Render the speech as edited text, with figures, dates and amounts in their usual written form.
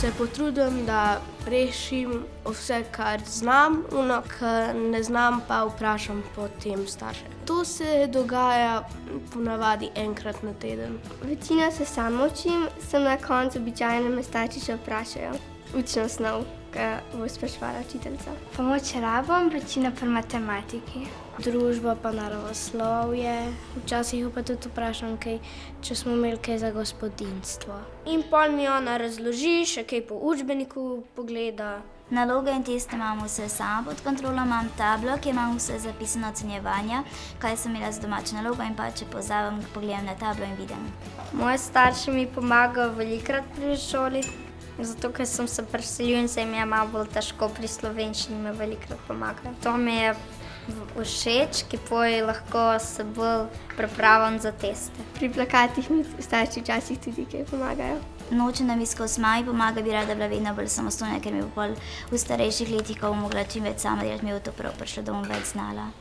se potrudim, da rešim vse, kar znam, kar ne znam, pa vprašam potem starše. To se dogaja ponavadi enkrat na teden. Večino se sama učim, sem na koncu običajno me starši še vprašajo. Učno snov, ki bo spraševala učiteljica. Pomoč rabim, večino pri matematiki. Družba pa naravoslovje. Včasih pa tudi vprašam, če smo imeli kaj za gospodinjstvo. In pol mi ona razloži, še kaj po učbeniku pogleda. Naloge in teste imam vse sama pod kontrolo, imam tablo, kjer imam vse zapisano ocenjevanja, kaj sem imela za domačo nalogo in pa če pozabim, pogledam na tablo in vidim. Moji starši mi pomagajo velikokrat pri šoli, zato ker sem se preselil in se jim je malo bolj težko pri slovenščini, mi velikokrat pomagajo. To mi je všeč, ki poje lahko se bolj pripravim za teste. Pri plakatih mi starši včasih tudi kaj pomagajo. Nočem, da mi skozi maj pomaga, bi rada bila vedno bolj samostojna, ker mi bo v starejših letih, ko bom mogla čim več sama delati, mi bo to prav prišlo, da bom več znala.